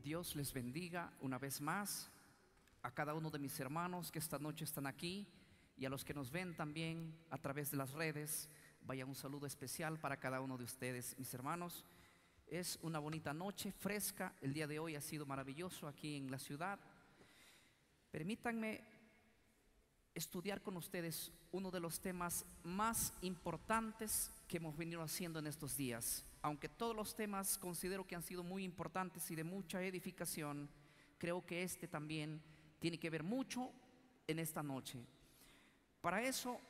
Dios les bendiga una vez más a cada uno de mis hermanos que esta noche están aquí y a los que nos ven también a través de las redes. Vaya un saludo especial para cada uno de ustedes, mis hermanos. Es una bonita noche, fresca. El día de hoy ha sido maravilloso aquí en la ciudad. Permítanme estudiar con ustedes uno de los temas más importantes que hemos venido haciendo en estos días. Aunque todos los temas considero que han sido muy importantes y de mucha edificación, creo que este también tiene que ver mucho en esta noche. Para eso,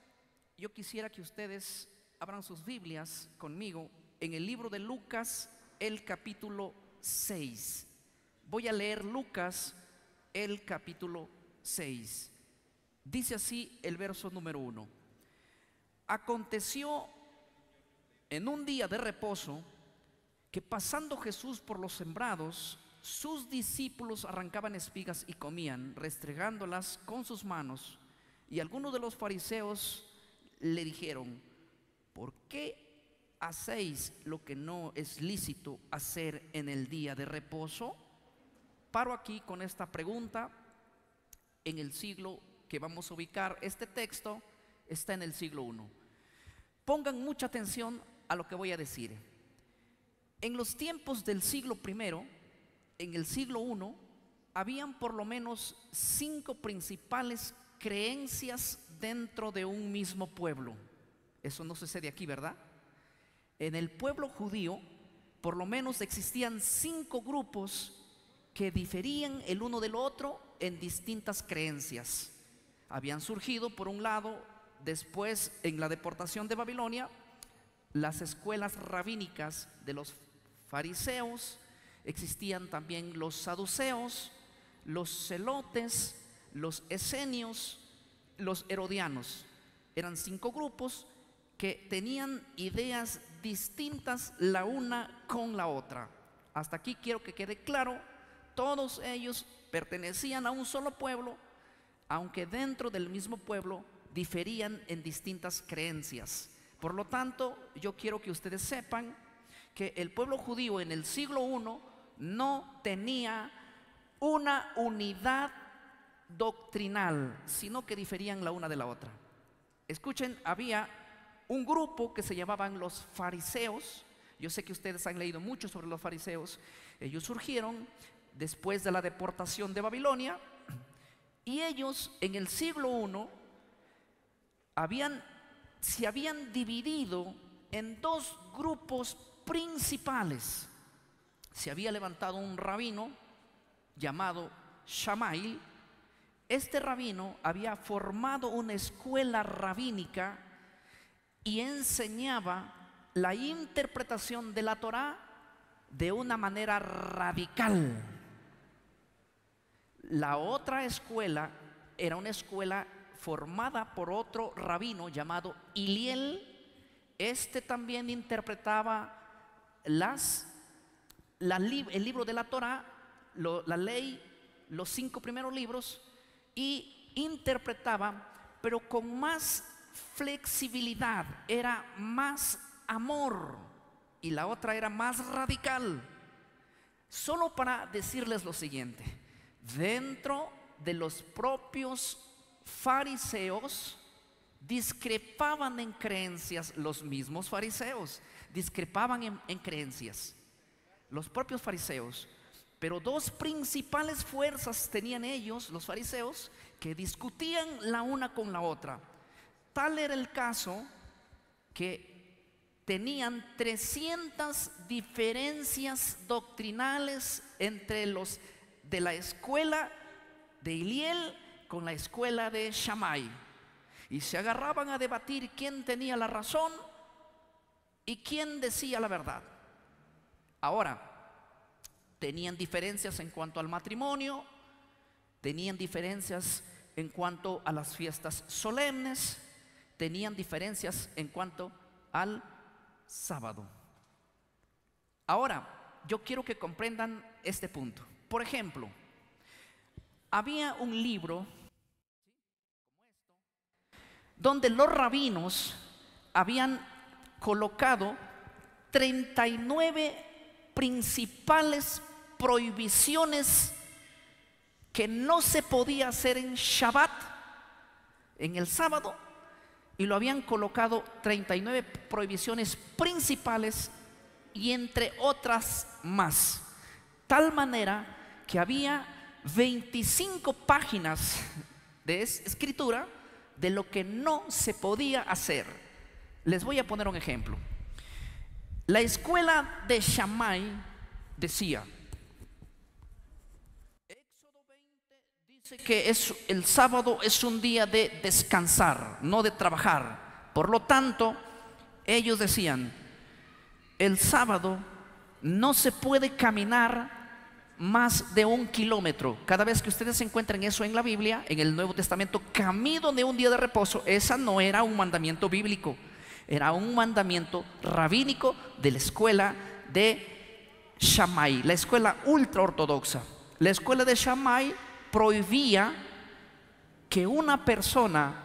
yo quisiera que ustedes abran sus Biblias conmigo en el libro de Lucas, el capítulo 6. Voy a leer Lucas, el capítulo 6. Dice así el verso número 1. Aconteció en un día de reposo que pasando Jesús por los sembrados, sus discípulos arrancaban espigas y comían, restregándolas con sus manos. Y algunos de los fariseos le dijeron: ¿por qué hacéis lo que no es lícito hacer en el día de reposo? Paro aquí con esta pregunta. En el siglo que vamos a ubicar este texto está en el siglo I. Pongan mucha atención a lo que voy a decir. En los tiempos del siglo I, en el siglo I, habían por lo menos 5 principales creencias dentro de un mismo pueblo. Eso no sucede aquí, ¿verdad? En el pueblo judío, por lo menos existían 5 grupos que diferían el uno del otro en distintas creencias. Habían surgido, por un lado, después en la deportación de Babilonia, las escuelas rabínicas de los fariseos. Existían también los saduceos, los celotes, los esenios, los herodianos. Eran 5 grupos que tenían ideas distintas la una con la otra. Hasta aquí quiero que quede claro, todos ellos pertenecían a un solo pueblo, aunque dentro del mismo pueblo diferían en distintas creencias. Por lo tanto, yo quiero que ustedes sepan que el pueblo judío en el siglo I no tenía una unidad doctrinal, sino que diferían la una de la otra. Escuchen, había un grupo que se llamaban los fariseos. Yo sé que ustedes han leído mucho sobre los fariseos. Ellos surgieron después de la deportación de Babilonia, y ellos en el siglo I se habían dividido en 2 grupos principales. Se había levantado un rabino llamado Shammai. Este rabino había formado una escuela rabínica y enseñaba la interpretación de la Torá de una manera radical. La otra escuela era una escuela formada por otro rabino llamado Hillel. Este también interpretaba el libro de la Torá, la ley, los 5 primeros libros, y interpretaba, pero con más flexibilidad, era más amor, y la otra era más radical. Solo para decirles lo siguiente: dentro de los propios fariseos discrepaban en creencias. Los mismos fariseos discrepaban en creencias, los propios fariseos. Pero 2 principales fuerzas tenían ellos, los fariseos, que discutían la una con la otra. Tal era el caso que tenían 300 diferencias doctrinales entre los de la escuela de Hillel con la escuela de Shammai, y se agarraban a debatir quién tenía la razón y quién decía la verdad. Ahora, tenían diferencias en cuanto al matrimonio, tenían diferencias en cuanto a las fiestas solemnes, tenían diferencias en cuanto al sábado. Ahora, yo quiero que comprendan este punto. Por ejemplo, había un libro donde los rabinos habían colocado 39 principales prohibiciones que no se podía hacer en Shabbat, en el sábado, y lo habían colocado 39 prohibiciones principales y entre otras más. Tal manera que había 25 páginas de escritura de lo que no se podía hacer. Les voy a poner un ejemplo. La escuela de Shammai decía, Éxodo 20 dice que el sábado es un día de descansar, no de trabajar. Por lo tanto, ellos decían, el sábado no se puede caminar más de 1 kilómetro. Cada vez que ustedes encuentren eso en la Biblia, en el Nuevo Testamento, camino de un día de reposo, esa no era un mandamiento bíblico, era un mandamiento rabínico de la escuela de Shammai, la escuela ultra ortodoxa. La escuela de Shammai prohibía que una persona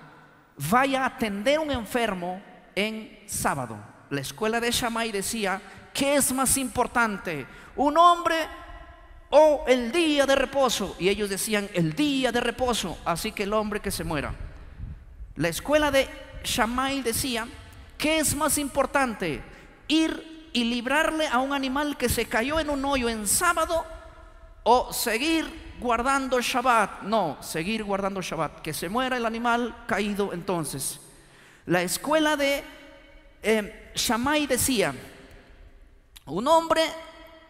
vaya a atender a un enfermo en sábado. La escuela de Shammai decía, ¿qué es más importante? ¿Un hombre o el día de reposo? Y ellos decían, el día de reposo, así que el hombre que se muera. La escuela de Shammai decía, ¿qué es más importante? ¿Ir y librarle a un animal que se cayó en un hoyo en sábado o seguir guardando Shabbat? No, seguir guardando Shabbat, que se muera el animal caído entonces. La escuela de Shammai decía, un hombre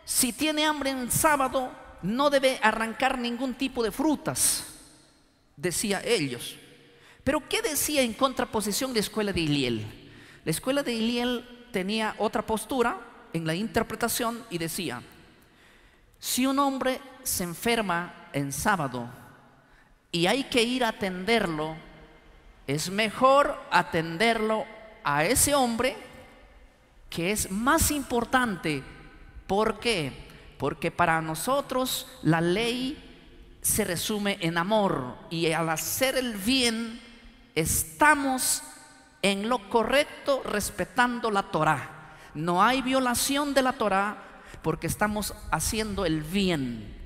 si tiene hambre en sábado no debe arrancar ningún tipo de frutas, decía ellos. Pero ¿qué decía en contraposición la escuela de Hillel? La escuela de Hillel tenía otra postura en la interpretación y decía, si un hombre se enferma en sábado y hay que ir a atenderlo, es mejor atenderlo a ese hombre, que es más importante. ¿Por qué? Porque para nosotros la ley se resume en amor, y al hacer el bien estamos en lo correcto respetando la Torá. No hay violación de la Torá porque estamos haciendo el bien.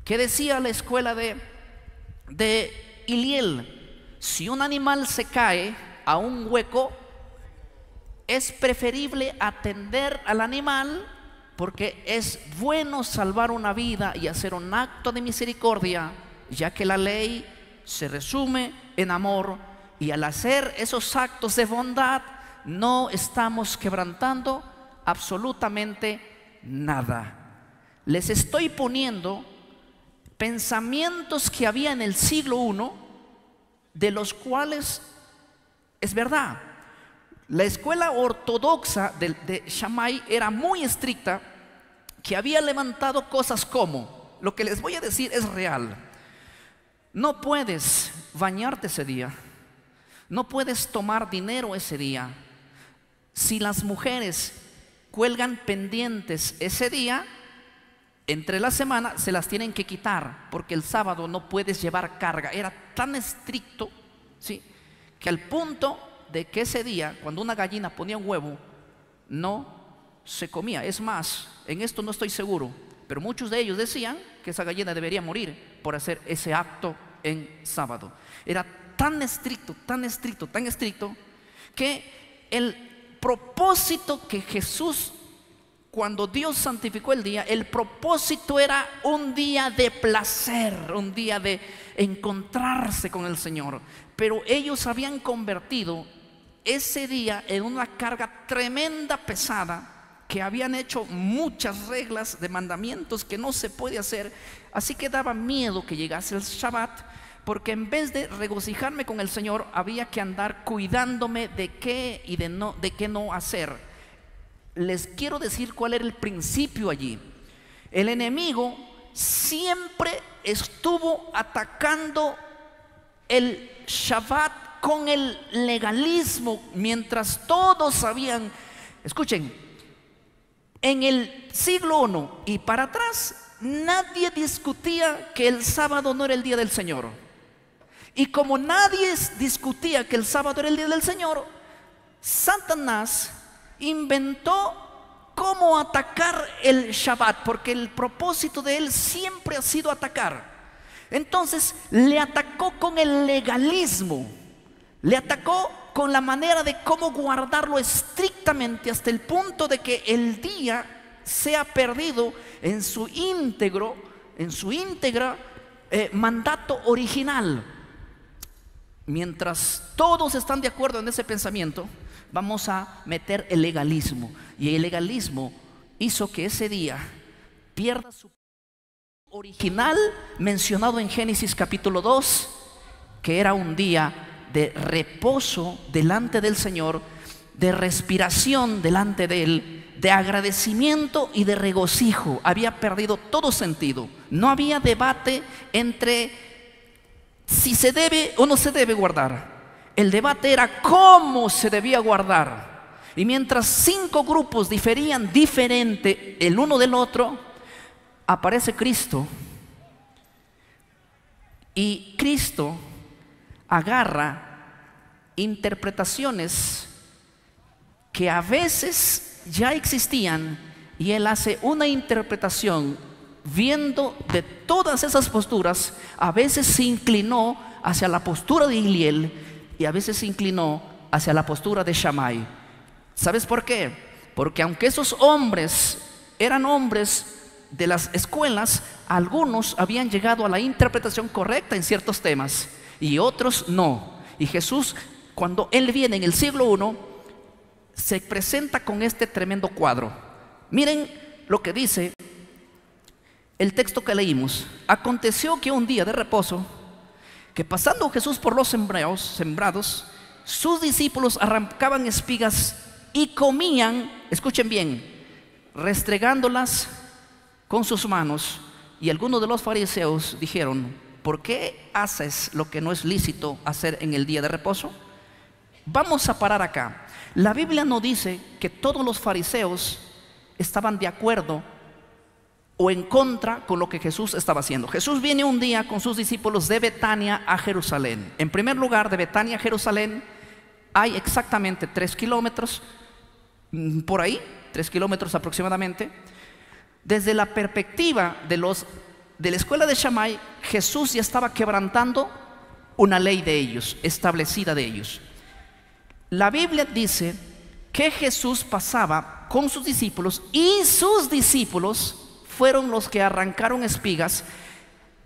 ¿Qué decía la escuela de Hillel? Si un animal se cae a un hueco, es preferible atender al animal, porque es bueno salvar una vida y hacer un acto de misericordia, ya que la ley se resume en amor, y al hacer esos actos de bondad no estamos quebrantando absolutamente nada. Les estoy poniendo pensamientos que había en el siglo I, de los cuales es verdad. La escuela ortodoxa de Shammai era muy estricta, que había levantado cosas como, lo que les voy a decir es real: no puedes bañarte ese día, no puedes tomar dinero ese día. Si las mujeres cuelgan pendientes ese día, entre la semana se las tienen que quitar, porque el sábado no puedes llevar carga. Era tan estricto, ¿sí?, que al punto de que ese día, cuando una gallina ponía un huevo, no se comía. Es más, en esto no estoy seguro, pero muchos de ellos decían que esa gallina debería morir por hacer ese acto en sábado. Era tan estricto, tan estricto, tan estricto, que el propósito que Jesús, cuando Dios santificó el día, el propósito era un día de placer, un día de encontrarse con el Señor. Pero ellos habían convertido ese día en una carga tremenda, pesada, que habían hecho muchas reglas de mandamientos que no se puede hacer. Así que daba miedo que llegase el Shabbat, porque en vez de regocijarme con el Señor, había que andar cuidándome de qué y de qué no hacer. Les quiero decir cuál era el principio allí. El enemigo siempre estuvo atacando el Shabbat con el legalismo, mientras todos sabían. Escuchen, en el siglo I y para atrás, nadie discutía que el sábado no era el día del Señor. Y como nadie discutía que el sábado era el día del Señor, Satanás inventó cómo atacar el Shabbat, porque el propósito de él siempre ha sido atacar. Entonces le atacó con el legalismo, le atacó con la manera de cómo guardarlo estrictamente hasta el punto de que el día sea perdido en su íntegro, mandato original. Mientras todos están de acuerdo en ese pensamiento, vamos a meter el legalismo, y el legalismo hizo que ese día pierda su original mencionado en Génesis capítulo 2, que era un día de reposo delante del Señor, de respiración delante de Él, de agradecimiento y de regocijo. Había perdido todo sentido. No había debate entre si se debe o no se debe guardar. El debate era cómo se debía guardar. Y mientras 5 grupos diferían diferente el uno del otro, aparece Cristo, y Cristo agarra interpretaciones que a veces ya existían, y Él hace una interpretación viendo de todas esas posturas. A veces se inclinó hacia la postura de Hillel y a veces se inclinó hacia la postura de Shammai. ¿Sabes por qué? Porque aunque esos hombres eran hombres de las escuelas, algunos habían llegado a la interpretación correcta en ciertos temas y otros no. Y Jesús, cuando Él viene en el siglo I, se presenta con este tremendo cuadro. Miren lo que dice el texto que leímos. Aconteció que un día de reposo, que pasando Jesús por los sembrados, sus discípulos arrancaban espigas y comían, escuchen bien, restregándolas con sus manos. Y algunos de los fariseos dijeron: ¿por qué haces lo que no es lícito hacer en el día de reposo? Vamos a parar acá. La Biblia no dice que todos los fariseos estaban de acuerdo o en contra con lo que Jesús estaba haciendo. Jesús viene un día con sus discípulos de Betania a Jerusalén. En primer lugar, de Betania a Jerusalén hay exactamente 3 kilómetros, por ahí, 3 kilómetros aproximadamente. Desde la perspectiva de la escuela de Shammai, Jesús ya estaba quebrantando una ley de ellos, establecida de ellos. La Biblia dice que Jesús pasaba con sus discípulos, y sus discípulos fueron los que arrancaron espigas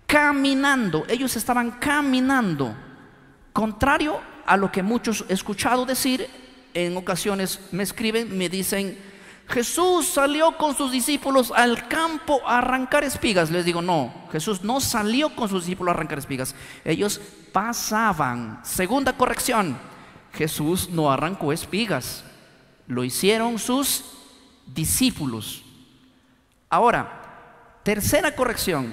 caminando. Ellos estaban caminando, contrario a lo que muchos he escuchado decir. En ocasiones me escriben, me dicen: Jesús salió con sus discípulos al campo a arrancar espigas. Les digo: no, Jesús no salió con sus discípulos a arrancar espigas. Ellos pasaban. Segunda corrección: Jesús no arrancó espigas, lo hicieron sus discípulos. Ahora, tercera corrección: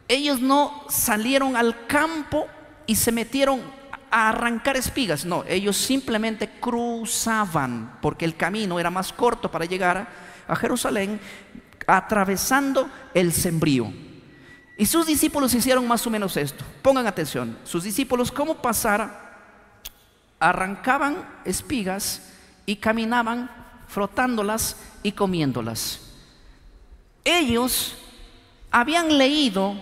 ellos no salieron al campo y se metieron a arrancar espigas. No, ellos simplemente cruzaban, porque el camino era más corto para llegar a Jerusalén, atravesando el sembrío. Y sus discípulos hicieron más o menos esto. Pongan atención, sus discípulos, ¿cómo pasar? Arrancaban espigas y caminaban frotándolas y comiéndolas. Ellos habían leído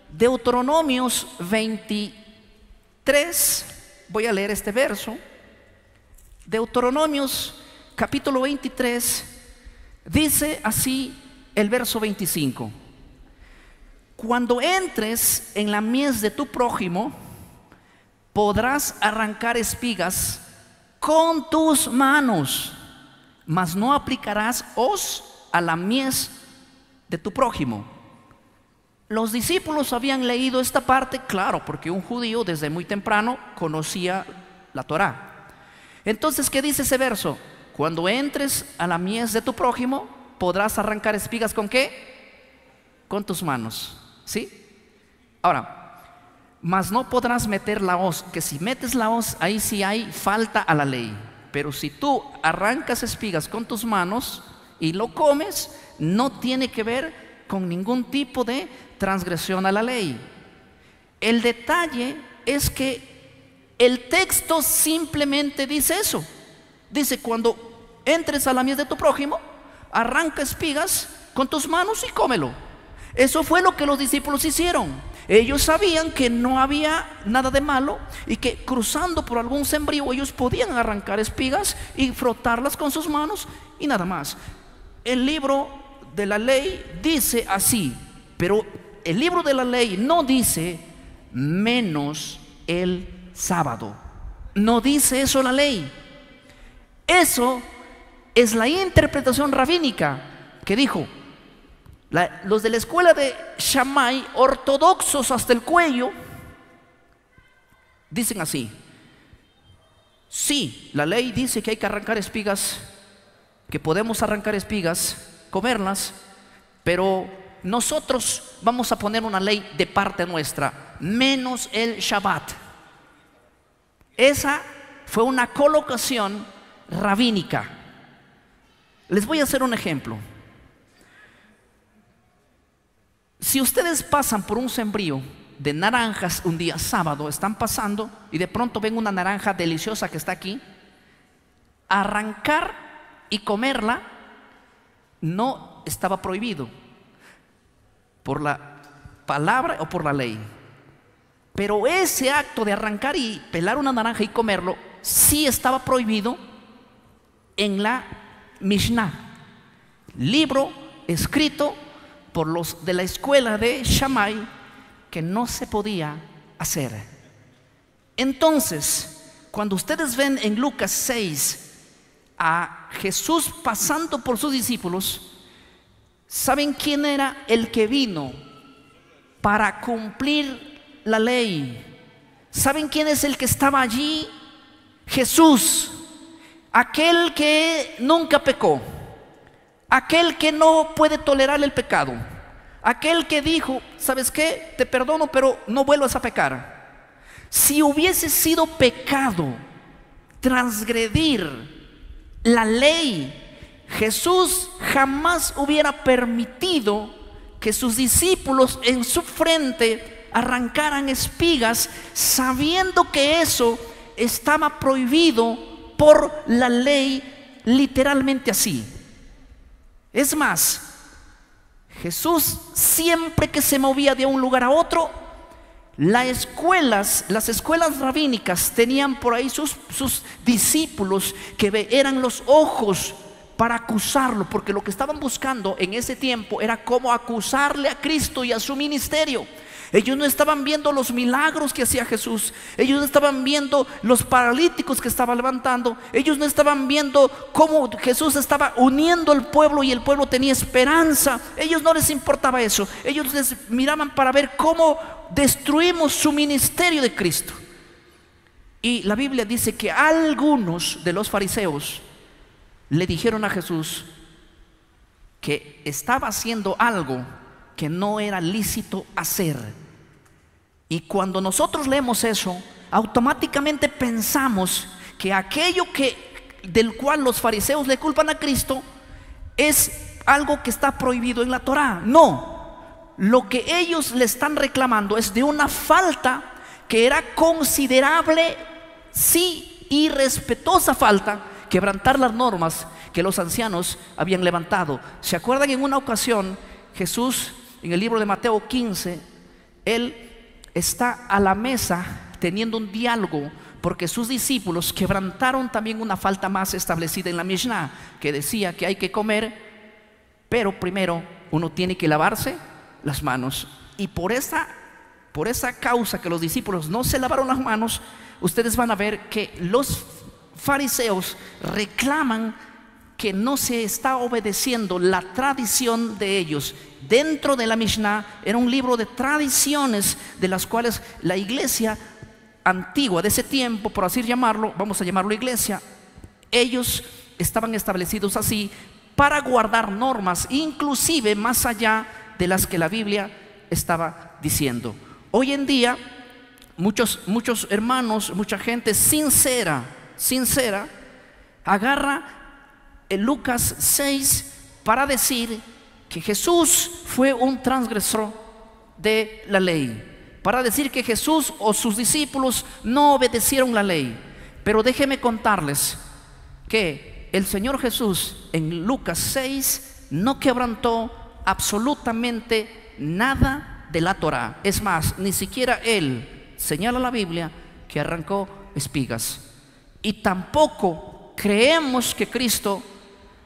Deuteronomios 23. Voy a leer este verso. Deuteronomios capítulo 23. Dice así el verso 25: cuando entres en la mies de tu prójimo, podrás arrancar espigas con tus manos, mas no aplicarás hoz a la mies de tu prójimo. Los discípulos habían leído esta parte, claro, porque un judío desde muy temprano conocía la Torá. Entonces, ¿qué dice ese verso? Cuando entres a la mies de tu prójimo, podrás arrancar espigas ¿con qué? Con tus manos, ¿sí? Ahora, mas no podrás meter la hoz, que si metes la hoz, ahí sí hay falta a la ley. Pero si tú arrancas espigas con tus manos y lo comes, no tiene que ver con ningún tipo de transgresión a la ley. El detalle es que el texto simplemente dice eso. Dice: cuando entres a la mies de tu prójimo, arranca espigas con tus manos y cómelo. Eso fue lo que los discípulos hicieron. Ellos sabían que no había nada de malo y que cruzando por algún sembrío ellos podían arrancar espigas y frotarlas con sus manos y nada más. El libro de la ley dice así, pero el libro de la ley no dice menos el sábado. No dice eso la ley. Eso es la interpretación rabínica que dijo los de la escuela de Shammai, ortodoxos hasta el cuello, dicen así: sí, la ley dice que hay que arrancar espigas, que podemos arrancar espigas, comerlas, pero nosotros vamos a poner una ley de parte nuestra, menos el Shabbat. Esa fue una colocación rabínica. Les voy a hacer un ejemplo. Si ustedes pasan por un sembrío de naranjas un día sábado, están pasando y de pronto ven una naranja deliciosa que está aquí, arrancar y comerla no estaba prohibido por la palabra o por la ley, pero ese acto de arrancar y pelar una naranja y comerlo sí estaba prohibido en la Mishnah, libro escrito por los de la escuela de Shammai, que no se podía hacer. Entonces, cuando ustedes ven en Lucas 6 a Jesús pasando por sus discípulos, ¿saben quién era el que vino para cumplir la ley? ¿Saben quién es el que estaba allí? Jesús, aquel que nunca pecó, aquel que no puede tolerar el pecado, aquel que dijo: ¿sabes qué? Te perdono, pero no vuelvas a pecar. Si hubiese sido pecado transgredir la ley, Jesús jamás hubiera permitido que sus discípulos en su frente arrancaran espigas, sabiendo que eso estaba prohibido por la ley, literalmente así. Es más, Jesús siempre que se movía de un lugar a otro, las escuelas rabínicas tenían por ahí sus discípulos que eran los ojos para acusarlo, porque lo que estaban buscando en ese tiempo era cómo acusarle a Cristo y a su ministerio. Ellos no estaban viendo los milagros que hacía Jesús, ellos no estaban viendo los paralíticos que estaba levantando, ellos no estaban viendo cómo Jesús estaba uniendo al pueblo y el pueblo tenía esperanza. Ellos no les importaba eso, ellos les miraban para ver cómo destruimos su ministerio de Cristo. Y la Biblia dice que algunos de los fariseos le dijeron a Jesús que estaba haciendo algo que no era lícito hacer. Y cuando nosotros leemos eso, automáticamente pensamos que aquello del cual los fariseos le culpan a Cristo es algo que está prohibido en la Torá. No, lo que ellos le están reclamando es de una falta que era considerable, sí, irrespetuosa falta, quebrantar las normas que los ancianos habían levantado. ¿Se acuerdan? En una ocasión Jesús, en el libro de Mateo 15, él está a la mesa teniendo un diálogo, porque sus discípulos quebrantaron también una falta más establecida en la Mishnah, que decía que hay que comer, pero primero uno tiene que lavarse las manos. Y por esa causa que los discípulos no se lavaron las manos, ustedes van a ver que los fariseos reclaman que no se está obedeciendo la tradición de ellos. Dentro de la Mishnah era un libro de tradiciones de las cuales la iglesia antigua de ese tiempo, por así llamarlo, vamos a llamarlo iglesia, ellos estaban establecidos así para guardar normas, inclusive más allá de las que la Biblia estaba diciendo. Hoy en día muchos hermanos, mucha gente sincera agarra en Lucas 6 para decir que Jesús fue un transgresor de la ley, para decir que Jesús o sus discípulos no obedecieron la ley. Pero déjenme contarles que el Señor Jesús en Lucas 6 no quebrantó absolutamente nada de la Torá. Es más, ni siquiera Él, señala la Biblia, que arrancó espigas. Y tampoco creemos que Cristo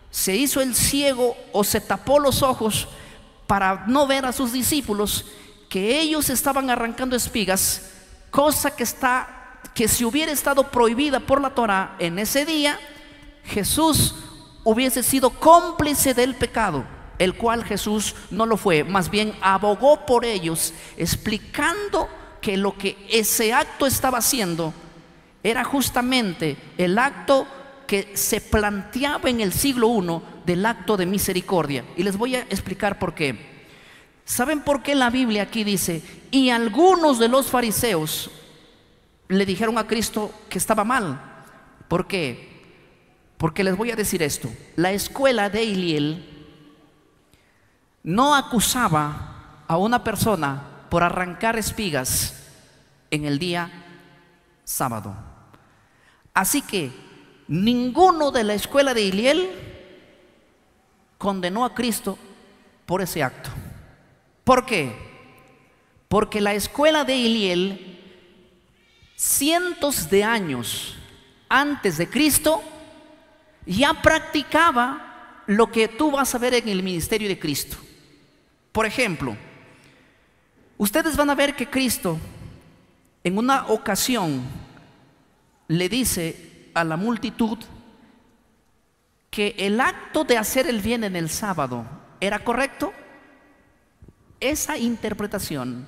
se hizo el ciego o se tapó los ojos para no ver a sus discípulos que ellos estaban arrancando espigas, cosa que si hubiera estado prohibida por la Torá en ese día, Jesús hubiese sido cómplice del pecado, el cual Jesús no lo fue, más bien abogó por ellos, explicando que lo que ese acto estaba haciendo era justamente el acto que se planteaba en el siglo I del acto de misericordia. Y les voy a explicar por qué. ¿Saben por qué la Biblia aquí dice: y algunos de los fariseos le dijeron a Cristo que estaba mal? ¿Por qué? Porque les voy a decir esto: la escuela de Hillel no acusaba a una persona por arrancar espigas en el día sábado. Así que ninguno de la escuela de Hillel condenó a Cristo por ese acto. ¿Por qué? Porque la escuela de Hillel, cientos de años antes de Cristo, ya practicaba lo que tú vas a ver en el ministerio de Cristo. Por ejemplo, ustedes van a ver que Cristo en una ocasión le dice a la multitud que el acto de hacer el bien en el sábado era correcto. Esa interpretación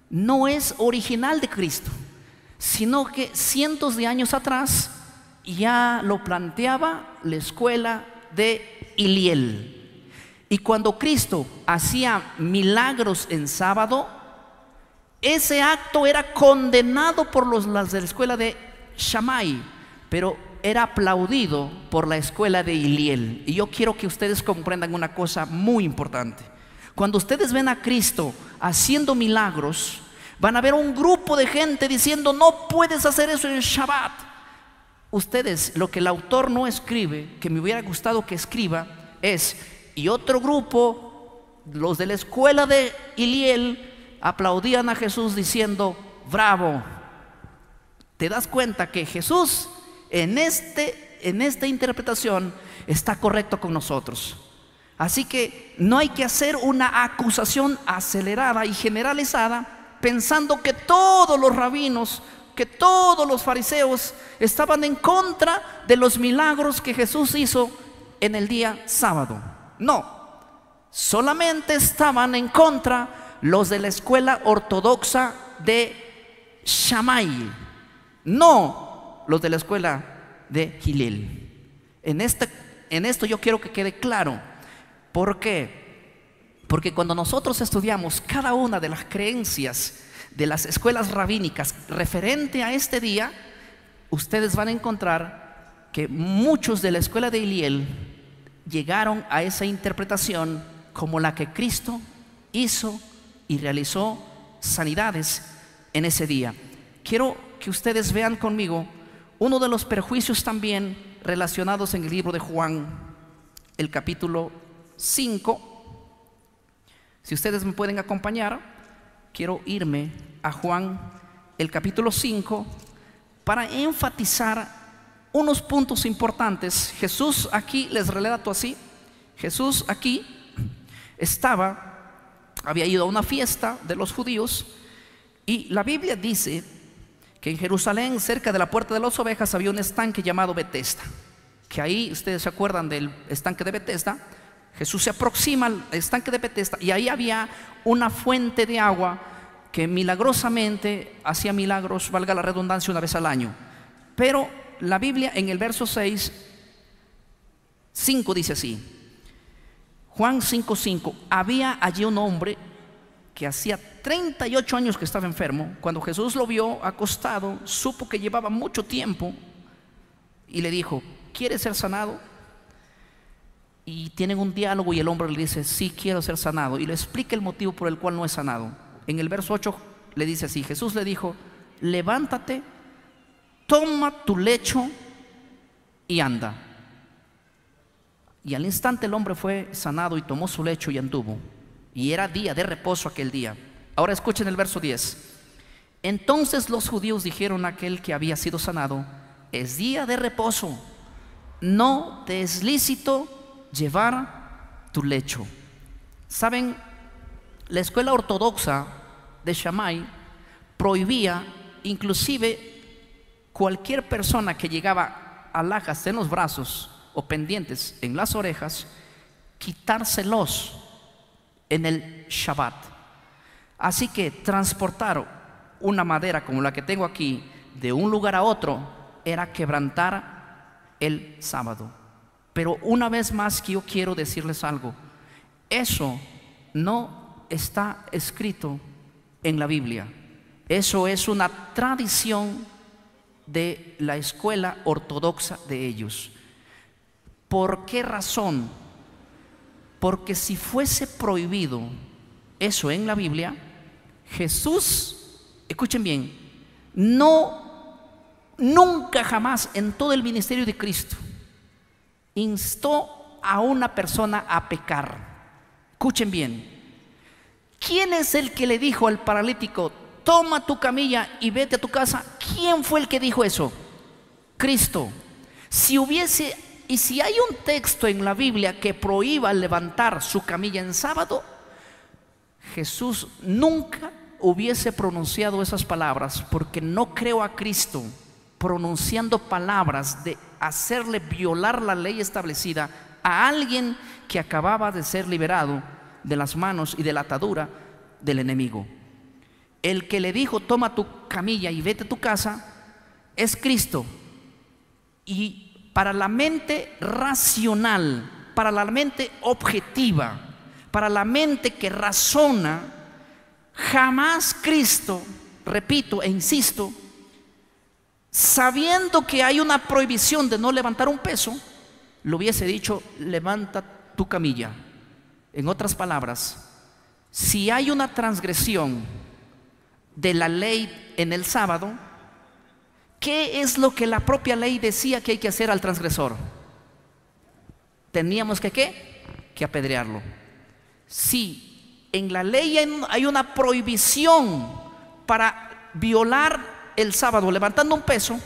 no es original de Cristo, sino que cientos de años atrás ya lo planteaba la escuela de Hillel. Y cuando Cristo hacía milagros en sábado, ese acto era condenado por las de la escuela de Shammai, pero era aplaudido por la escuela de Hillel. Y yo quiero que ustedes comprendan una cosa muy importante. Cuando ustedes ven a Cristo haciendo milagros, van a ver un grupo de gente diciendo: no puedes hacer eso en el Shabbat. Ustedes, lo que el autor no escribe, que me hubiera gustado que escriba, es: y otro grupo, los de la escuela de Hillel, aplaudían a Jesús diciendo: bravo. ¿Te das cuenta que Jesús en esta interpretación está correcto con nosotros? Así que no hay que hacer una acusación acelerada y generalizada pensando que todos los rabinos, que todos los fariseos estaban en contra de los milagros que Jesús hizo en el día sábado. No, solamente estaban en contra los de la escuela ortodoxa de Shammai, no los de la escuela de Hillel. En esto yo quiero que quede claro. ¿Por qué? Porque cuando nosotros estudiamos cada una de las creencias de las escuelas rabínicas referente a este día, ustedes van a encontrar que muchos de la escuela de Hillel llegaron a esa interpretación como la que Cristo hizo y realizó sanidades en ese día. Quiero que ustedes vean conmigo uno de los perjuicios también relacionados en el libro de Juan, el capítulo 5. Si ustedes me pueden acompañar, quiero irme a Juan, el capítulo 5, para enfatizar unos puntos importantes. Jesús aquí, les relato así: Jesús aquí había ido a una fiesta de los judíos, y la Biblia dice que en Jerusalén, cerca de la puerta de las ovejas, había un estanque llamado Betesda. Que ahí, ustedes se acuerdan del estanque de Betesda. Jesús se aproxima al estanque de Betesda y ahí había una fuente de agua que milagrosamente hacía milagros, valga la redundancia, una vez al año. Pero la Biblia en el verso 5 dice así: Juan 5:5, había allí un hombre que hacía 38 años que estaba enfermo. Cuando Jesús lo vio acostado, supo que llevaba mucho tiempo y le dijo: ¿quieres ser sanado? Y tienen un diálogo y el hombre le dice: sí, quiero ser sanado, y le explica el motivo por el cual no es sanado. En el verso 8 le dice así: Jesús le dijo: levántate, toma tu lecho y anda. Y al instante el hombre fue sanado y tomó su lecho y anduvo. Y era día de reposo aquel día. Ahora escuchen el verso 10. Entonces los judíos dijeron a aquel que había sido sanado: es día de reposo, no te es lícito llevar tu lecho. Saben, la escuela ortodoxa de Shammai prohibía inclusive cualquier persona que llegaba alhajas en los brazos o pendientes en las orejas, quitárselos en el Shabbat. Así que transportar una madera como la que tengo aquí de un lugar a otro era quebrantar el sábado. Pero una vez más que yo quiero decirles algo: eso no está escrito en la Biblia. Eso es una tradición de la escuela ortodoxa de ellos. ¿Por qué razón? Porque si fuese prohibido eso en la Biblia, Jesús, escuchen bien, nunca jamás en todo el ministerio de Cristo instó a una persona a pecar. Escuchen bien, ¿quién es el que le dijo al paralítico: toma tu camilla y vete a tu casa? ¿Quién fue el que dijo eso? Cristo. Si hay un texto en la Biblia que prohíba levantar su camilla en sábado, Jesús nunca hubiese pronunciado esas palabras, porque no creo a Cristo pronunciando palabras de hacerle violar la ley establecida a alguien que acababa de ser liberado de las manos y de la atadura del enemigo. El que le dijo: toma tu camilla y vete a tu casa, es Cristo. Y para la mente racional, para la mente objetiva, para la mente que razona, jamás Cristo, repito e insisto, sabiendo que hay una prohibición de no levantar un peso, le hubiese dicho: levanta tu camilla. En otras palabras, si hay una transgresión de la ley en el sábado, ¿qué es lo que la propia ley decía que hay que hacer al transgresor? Teníamos que apedrearlo. Si en la ley hay una prohibición para violar el sábado levantando un peso,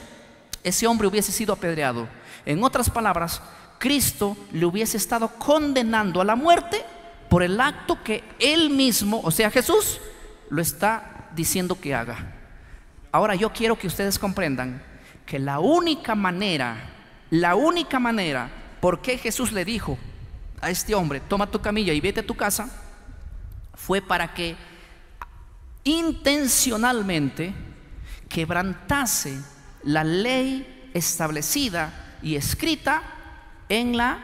ese hombre hubiese sido apedreado. En otras palabras, Cristo le hubiese estado condenando a la muerte por el acto que él mismo, o sea Jesús, lo está diciendo que haga. Ahora yo quiero que ustedes comprendan que la única manera por qué Jesús le dijo a este hombre: toma tu camilla y vete a tu casa, fue para que intencionalmente quebrantase la ley establecida y escrita en la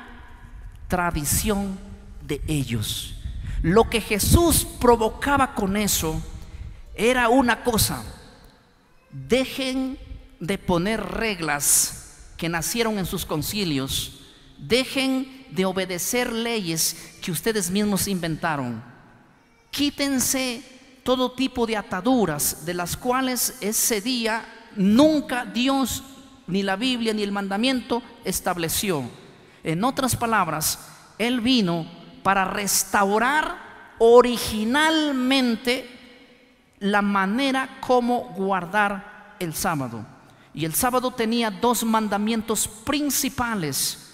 tradición de ellos. Lo que Jesús provocaba con eso era una cosa: dejen de poner reglas que nacieron en sus concilios, dejen de obedecer leyes que ustedes mismos inventaron, quítense todo tipo de ataduras de las cuales ese día nunca Dios, ni la Biblia, ni el mandamiento estableció. En otras palabras, Él vino para restaurar originalmente la manera como guardar el sábado. Y el sábado tenía dos mandamientos principales.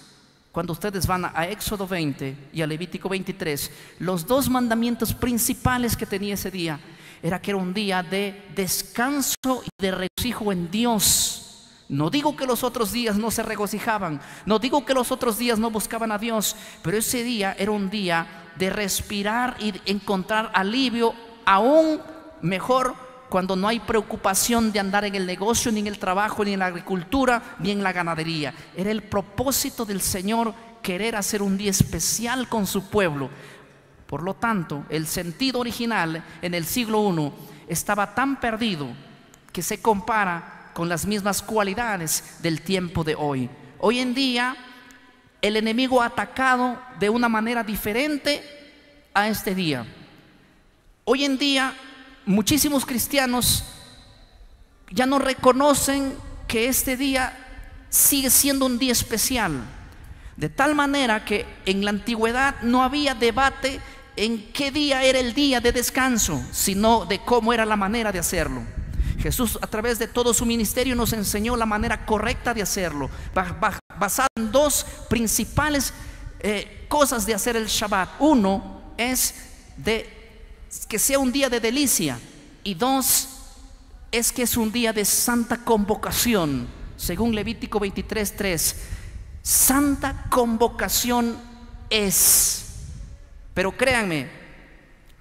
Cuando ustedes van a Éxodo 20 y a Levítico 23, los dos mandamientos principales que tenía ese día era que era un día de descanso y de regocijo en Dios. No digo que los otros días no se regocijaban, no digo que los otros días no buscaban a Dios, pero ese día era un día de respirar y encontrar alivio, aún mejor cuando no hay preocupación de andar en el negocio, ni en el trabajo, ni en la agricultura, ni en la ganadería. Era el propósito del Señor querer hacer un día especial con su pueblo. Por lo tanto, el sentido original en el siglo I estaba tan perdido que se compara con las mismas cualidades del tiempo de hoy. Hoy en día el enemigo ha atacado de una manera diferente a este día. Hoy en día muchísimos cristianos ya no reconocen que este día sigue siendo un día especial. De tal manera que en la antigüedad no había debate en qué día era el día de descanso, sino de cómo era la manera de hacerlo. Jesús, a través de todo su ministerio, nos enseñó la manera correcta de hacerlo, basada en dos principales cosas de hacer el Shabbat. Uno es de que sea un día de delicia, y dos es que es un día de santa convocación, según Levítico 23:3. Santa convocación es. Pero créanme,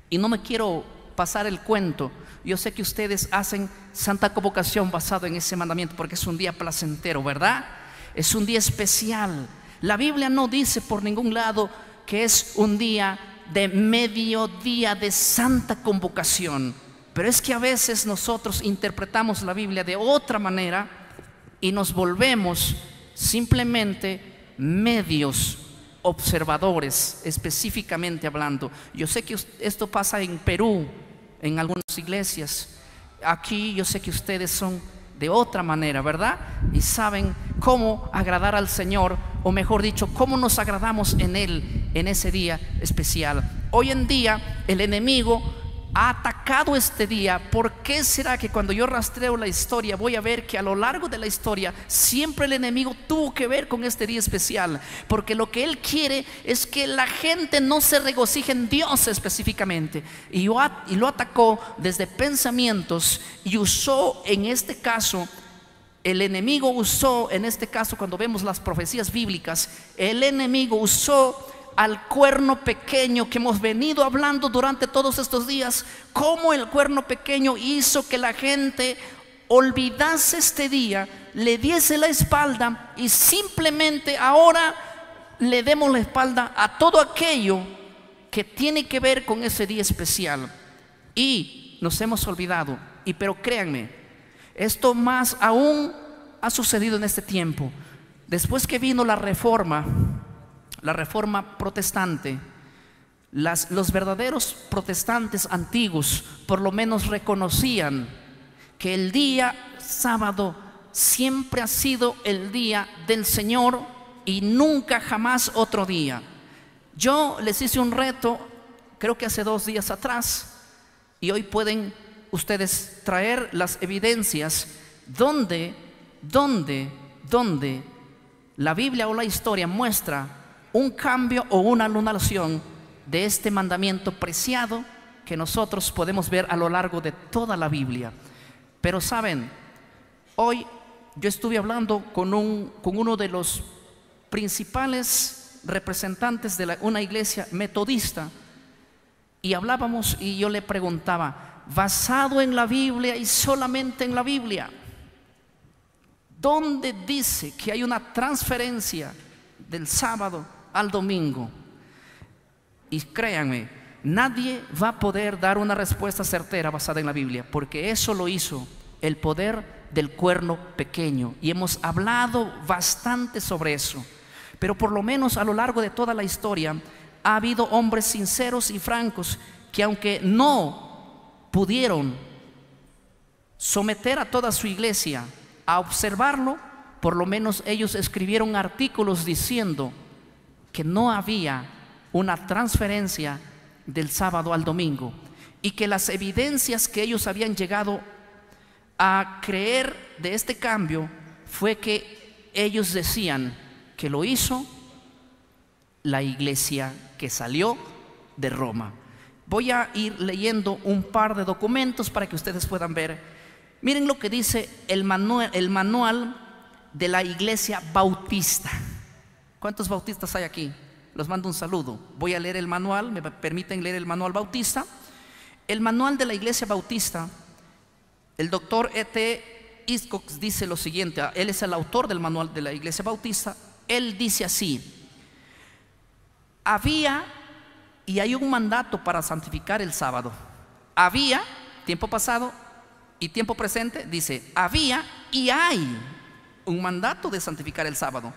y no me quiero pasar el cuento, yo sé que ustedes hacen santa convocación basado en ese mandamiento porque es un día placentero, ¿verdad? Es un día especial. La Biblia no dice por ningún lado que es un día de mediodía de santa convocación, pero es que a veces nosotros interpretamos la Biblia de otra manera y nos volvemos simplemente medios observadores, específicamente hablando. Yo sé que esto pasa en Perú, en algunas iglesias. Aquí yo sé que ustedes son de otra manera, ¿verdad? Y saben cómo agradar al Señor, o mejor dicho, cómo nos agradamos en Él en ese día especial. Hoy en día el enemigo ha atacado este día. ¿Por qué será que cuando yo rastreo la historia voy a ver que a lo largo de la historia siempre el enemigo tuvo que ver con este día especial? Porque lo que él quiere es que la gente no se regocije en Dios específicamente, y lo atacó desde pensamientos, y usó en este caso, el enemigo usó en este caso, cuando vemos las profecías bíblicas, el enemigo usó al cuerno pequeño que hemos venido hablando durante todos estos días. Cómo el cuerno pequeño hizo que la gente olvidase este día, le diese la espalda, y simplemente ahora le demos la espalda a todo aquello que tiene que ver con ese día especial, y nos hemos olvidado. Pero créanme, esto más aún ha sucedido en este tiempo. Después que vino la reforma protestante, los verdaderos protestantes antiguos por lo menos reconocían que el día sábado siempre ha sido el día del Señor y nunca jamás otro día. Yo les hice un reto, creo que hace 2 días atrás, y hoy pueden ustedes traer las evidencias donde la Biblia o la historia muestra un cambio o una anulación de este mandamiento preciado que nosotros podemos ver a lo largo de toda la Biblia. Pero saben, hoy yo estuve hablando con uno de los principales representantes de una iglesia metodista, y hablábamos, y yo le preguntaba, basado en la Biblia y solamente en la Biblia, ¿dónde dice que hay una transferencia del sábado al domingo? Y créanme, nadie va a poder dar una respuesta certera basada en la Biblia, porque eso lo hizo el poder del cuerno pequeño, y hemos hablado bastante sobre eso. Pero por lo menos a lo largo de toda la historia ha habido hombres sinceros y francos que, aunque no pudieron someter a toda su iglesia a observarlo, por lo menos ellos escribieron artículos diciendo que no había una transferencia del sábado al domingo, y que las evidencias que ellos habían llegado a creer de este cambio fue que ellos decían que lo hizo la iglesia que salió de Roma. Voy a ir leyendo un par de documentos para que ustedes puedan ver. Miren lo que dice el manual de la iglesia bautista. ¿Cuántos bautistas hay aquí? Los mando un saludo. Voy a leer el manual, me permiten leer el manual bautista. El manual de la iglesia bautista, el doctor E.T. Hiscox dice lo siguiente. Él es el autor del manual de la iglesia bautista. Él dice así: había y hay un mandato para santificar el sábado. Había, tiempo pasado, y tiempo presente. Dice, había y hay un mandato de santificar el sábado,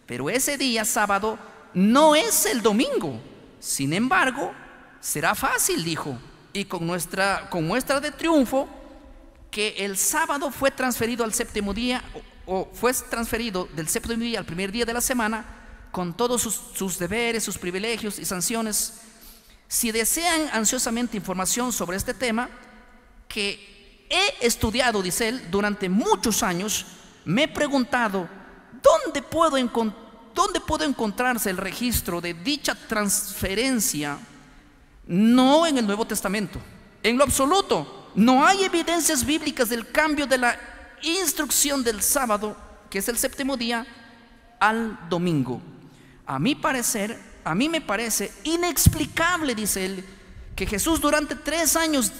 pero ese día sábado no es el domingo. Sin embargo, será fácil, dijo, y con muestra de triunfo, que el sábado fue transferido al séptimo día, o fue transferido del séptimo día al primer día de la semana, con todos sus deberes, sus privilegios y sanciones. Si desean ansiosamente información sobre este tema, que he estudiado, dice él, durante muchos años, me he preguntado, ¿dónde puede encontrarse el registro de dicha transferencia? No en el Nuevo Testamento, en lo absoluto. No hay evidencias bíblicas del cambio de la instrucción del sábado, que es el séptimo día, al domingo. A mi me parece inexplicable, dice él, que Jesús durante 3 años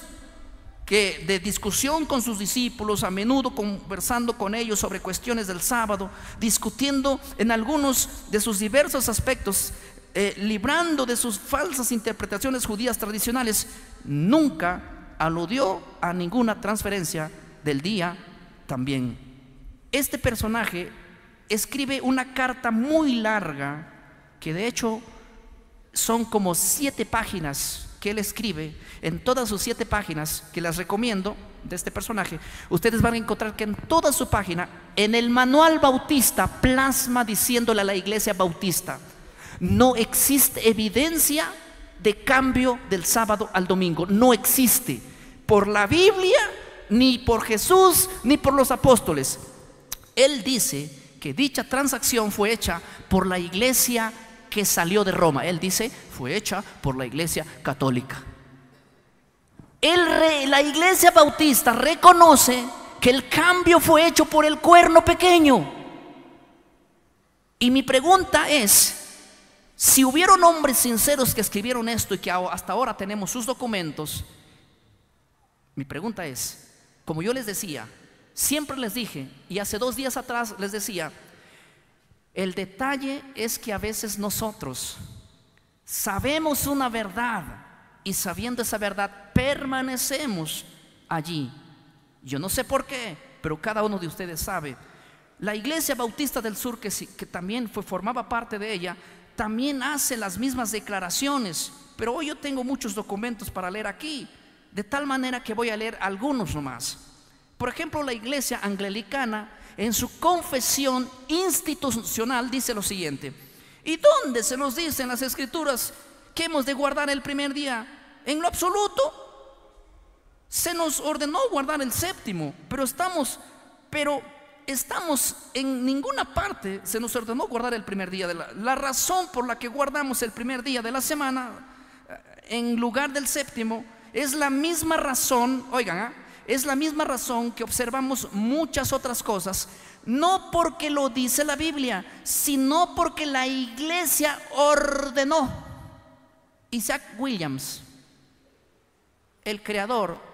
de discusión con sus discípulos, a menudo conversando con ellos sobre cuestiones del sábado, discutiendo en algunos de sus diversos aspectos, librando de sus falsas interpretaciones judías tradicionales, nunca aludió a ninguna transferencia del día también. Este personaje escribe una carta muy larga, que de hecho son como 7 páginas que él escribe. En todas sus 7 páginas, que las recomiendo, de este personaje, ustedes van a encontrar que en toda su página, en el manual bautista, plasma diciéndole a la iglesia bautista: no existe evidencia de cambio del sábado al domingo. No existe, por la Biblia, ni por Jesús, ni por los apóstoles. Él dice que dicha transacción fue hecha por la iglesia que salió de Roma. Él dice, fue hecha por la iglesia católica. La iglesia bautista reconoce que el cambio fue hecho por el cuerno pequeño. Y mi pregunta es, si hubieron hombres sinceros que escribieron esto y que hasta ahora tenemos sus documentos, mi pregunta es, como yo les decía, siempre les dije, y hace 2 días atrás les decía, el detalle es que a veces nosotros sabemos una verdad y sabiendo esa verdad permanecemos allí. Yo no sé por qué, pero cada uno de ustedes sabe. La Iglesia Bautista del Sur, que también formaba parte de ella, también hace las mismas declaraciones, pero hoy yo tengo muchos documentos para leer aquí, de tal manera que voy a leer algunos nomás. Por ejemplo, la Iglesia Anglicana, en su confesión institucional, dice lo siguiente: ¿y dónde se nos dice en las Escrituras que hemos de guardar el primer día? En lo absoluto. Se nos ordenó guardar el séptimo, pero en ninguna parte se nos ordenó guardar el primer día la razón por la que guardamos el primer día de la semana en lugar del séptimo es la misma razón, oigan, es la misma razón que observamos muchas otras cosas, no porque lo dice la Biblia, sino porque la iglesia ordenó. Isaac Williams, el creador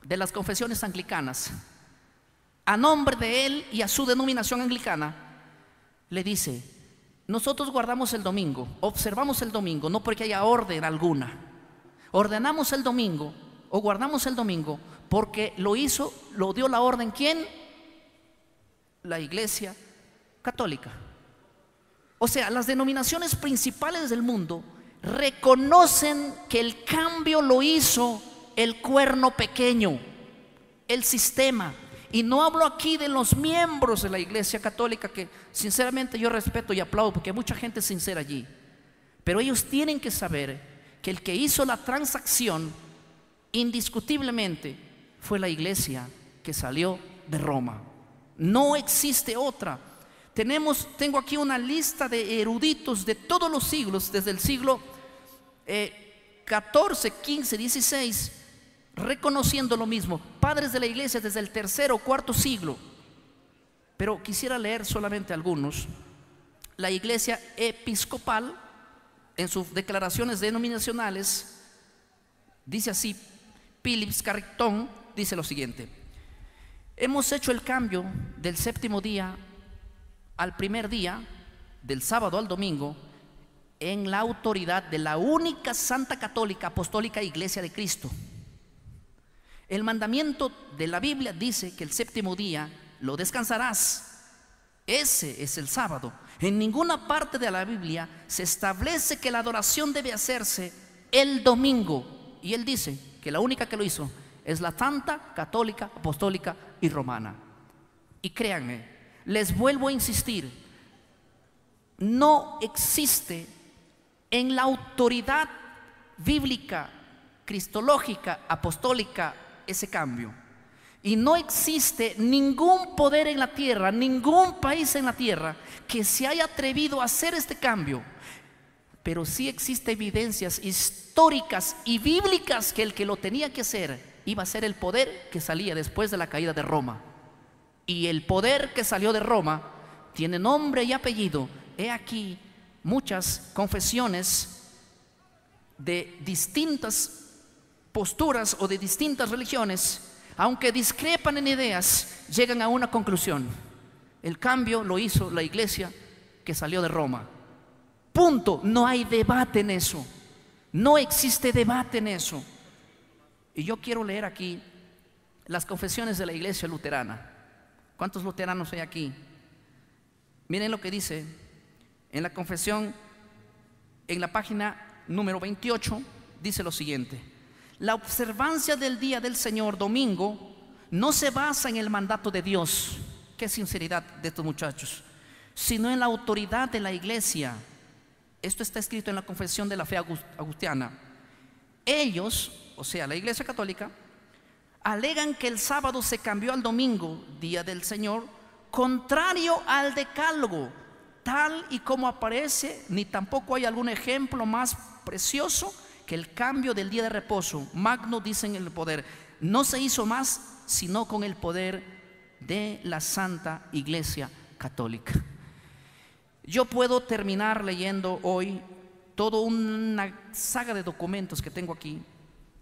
de las confesiones anglicanas, a nombre de él y a su denominación anglicana, le dice: nosotros guardamos el domingo, observamos el domingo, no porque haya orden alguna. Ordenamos el domingo o guardamos el domingo porque lo dio la orden. ¿Quién? La Iglesia Católica. O sea, las denominaciones principales del mundo reconocen que el cambio lo hizo el cuerno pequeño, el sistema. Y no hablo aquí de los miembros de la Iglesia Católica, que sinceramente yo respeto y aplaudo porque hay mucha gente sincera allí, pero ellos tienen que saber que el que hizo la transacción indiscutiblemente fue la iglesia que salió de Roma. No existe otra. Tengo aquí una lista de eruditos de todos los siglos, desde el siglo 14, 15, 16, reconociendo lo mismo. Padres de la iglesia desde el 3er o 4er siglo. Pero quisiera leer solamente algunos. La iglesia episcopal, en sus declaraciones denominacionales, dice así: Philips Carrington dice lo siguiente: hemos hecho el cambio del séptimo día al primer día, del sábado al domingo, en la autoridad de la única Santa Católica Apostólica Iglesia de Cristo. El mandamiento de la Biblia dice que el séptimo día lo descansarás. Ese es el sábado. En ninguna parte de la Biblia se establece que la adoración debe hacerse el domingo. Y él dice que la única que lo hizo es la Santa Católica Apostólica y Romana. Y créanme, les vuelvo a insistir, no existe en la autoridad bíblica, cristológica, apostólica ese cambio. Y no existe ningún poder en la tierra, ningún país en la tierra que se haya atrevido a hacer este cambio. Pero sí existen evidencias históricas y bíblicas que el que lo tenía que hacer iba a ser el poder que salía después de la caída de Roma. Y el poder que salió de Roma tiene nombre y apellido. He aquí muchas confesiones de distintas posturas o de distintas religiones, aunque discrepan en ideas, llegan a una conclusión: el cambio lo hizo la iglesia que salió de Roma. Punto. No hay debate en eso. No existe debate en eso. Y yo quiero leer aquí las confesiones de la iglesia luterana. ¿Cuántos luteranos hay aquí? Miren lo que dice en la confesión, en la página número 28, dice lo siguiente: la observancia del día del Señor, domingo, no se basa en el mandato de Dios, qué sinceridad de estos muchachos, sino en la autoridad de la iglesia. Esto está escrito en la confesión de la fe agustiniana. Ellos, o sea, la iglesia católica, alegan que el sábado se cambió al domingo, día del Señor, contrario al decálogo, tal y como aparece, ni tampoco hay algún ejemplo más precioso que el cambio del día de reposo. Magno, dicen el poder, no se hizo más sino con el poder de la Santa Iglesia Católica. Yo puedo terminar leyendo hoy toda una saga de documentos que tengo aquí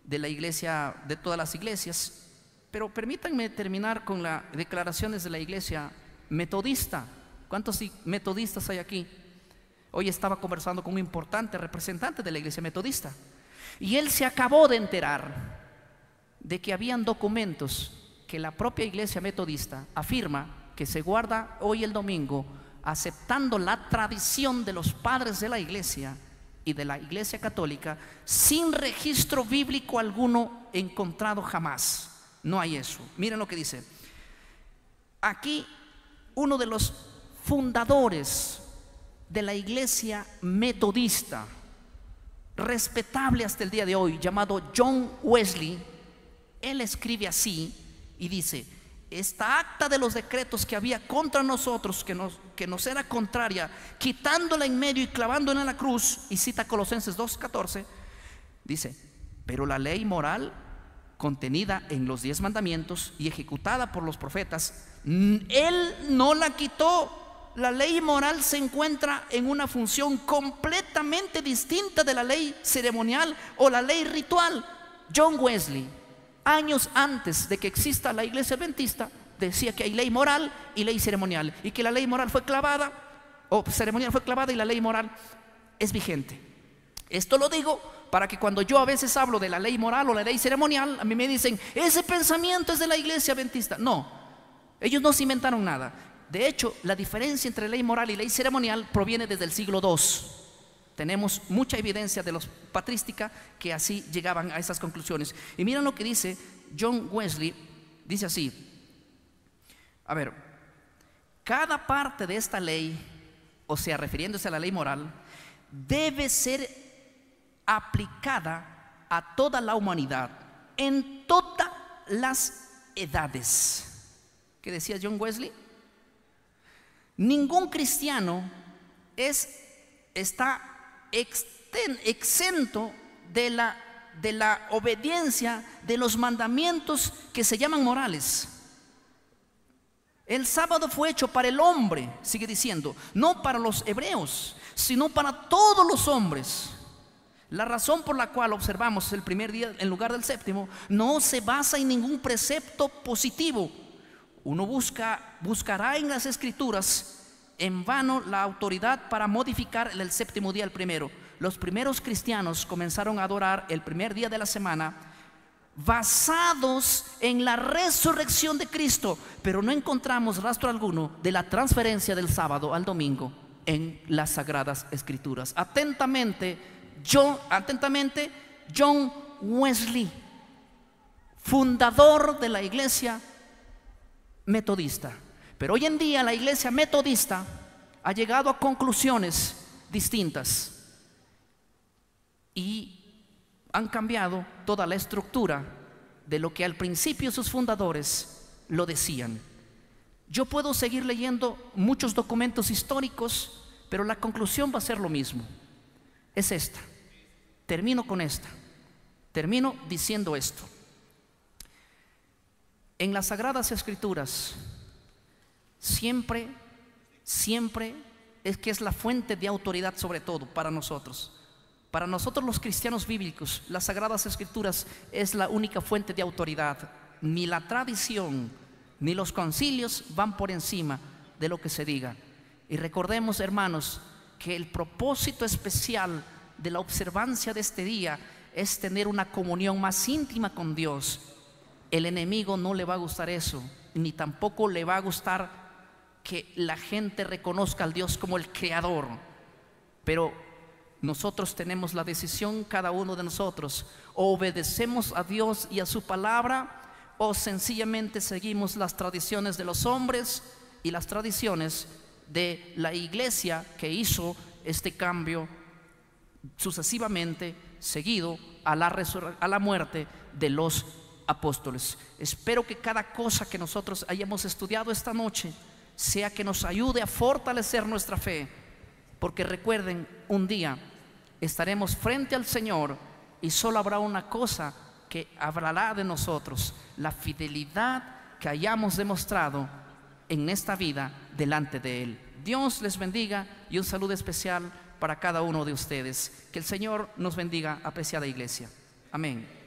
de la iglesia, de todas las iglesias, pero permítanme terminar con las declaraciones de la iglesia metodista. ¿Cuántos metodistas hay aquí? Hoy estaba conversando con un importante representante de la iglesia metodista y él se acabó de enterar de que habían documentos que la propia iglesia metodista afirma que se guarda hoy el domingo, aceptando la tradición de los padres de la iglesia y de la iglesia católica, sin registro bíblico alguno encontrado jamás. No hay eso. Miren lo que dice aquí uno de los fundadores de la iglesia metodista, respetable hasta el día de hoy, llamado John Wesley. Él escribe así y dice: esta acta de los decretos que había contra nosotros, que nos era contraria, quitándola en medio y clavándola en la cruz, y cita Colosenses 2:14, dice: pero la ley moral contenida en los 10 mandamientos y ejecutada por los profetas, él no la quitó. La ley moral se encuentra en una función completamente distinta de la ley ceremonial o la ley ritual. John Wesley, años antes de que exista la iglesia adventista, decía que hay ley moral y ley ceremonial, y que la ley moral fue clavada, o ceremonial fue clavada, y la ley moral es vigente. Esto lo digo para que cuando yo a veces hablo de la ley moral o la ley ceremonial, a mí me dicen: ese pensamiento es de la iglesia adventista. No, ellos no se inventaron nada. De hecho, la diferencia entre ley moral y ley ceremonial proviene desde el siglo II. Tenemos mucha evidencia de los patrística que así llegaban a esas conclusiones. Y miren lo que dice John Wesley. Dice así: a ver, cada parte de esta ley, o sea, refiriéndose a la ley moral, debe ser aplicada a toda la humanidad, en todas las edades. ¿Qué decía John Wesley? Ningún cristiano está exento de la obediencia de los mandamientos que se llaman morales. El sábado fue hecho para el hombre, sigue diciendo, no para los hebreos, sino para todos los hombres. La razón por la cual observamos el primer día en lugar del séptimo no se basa en ningún precepto positivo. Uno buscará en las escrituras en vano la autoridad para modificar el séptimo día al primero. Los primeros cristianos comenzaron a adorar el primer día de la semana basados en la resurrección de Cristo, pero no encontramos rastro alguno de la transferencia del sábado al domingo en las sagradas escrituras. Atentamente, John Wesley, fundador de la iglesia metodista. Pero hoy en día la iglesia metodista ha llegado a conclusiones distintas y han cambiado toda la estructura de lo que al principio sus fundadores lo decían. Yo puedo seguir leyendo muchos documentos históricos, pero la conclusión va a ser lo mismo. Es esta. Termino con esta. Termino diciendo esto. En las Sagradas Escrituras, siempre es que es la fuente de autoridad, sobre todo para nosotros. Para nosotros los cristianos bíblicos, las Sagradas Escrituras es la única fuente de autoridad. Ni la tradición ni los concilios van por encima de lo que se diga. Y recordemos, hermanos, que el propósito especial de la observancia de este día es tener una comunión más íntima con Dios. El enemigo no le va a gustar eso, ni tampoco le va a gustar que la gente reconozca al Dios como el creador. Pero nosotros tenemos la decisión, cada uno de nosotros: o obedecemos a Dios y a su palabra, o sencillamente seguimos las tradiciones de los hombres y las tradiciones de la iglesia que hizo este cambio sucesivamente, seguido a la muerte de los apóstoles. Espero que cada cosa que nosotros hayamos estudiado esta noche sea que nos ayude a fortalecer nuestra fe, porque recuerden, un día estaremos frente al Señor y solo habrá una cosa que hablará de nosotros: la fidelidad que hayamos demostrado en esta vida delante de Él. Dios les bendiga y un saludo especial para cada uno de ustedes. Que el Señor nos bendiga, apreciada iglesia. Amén.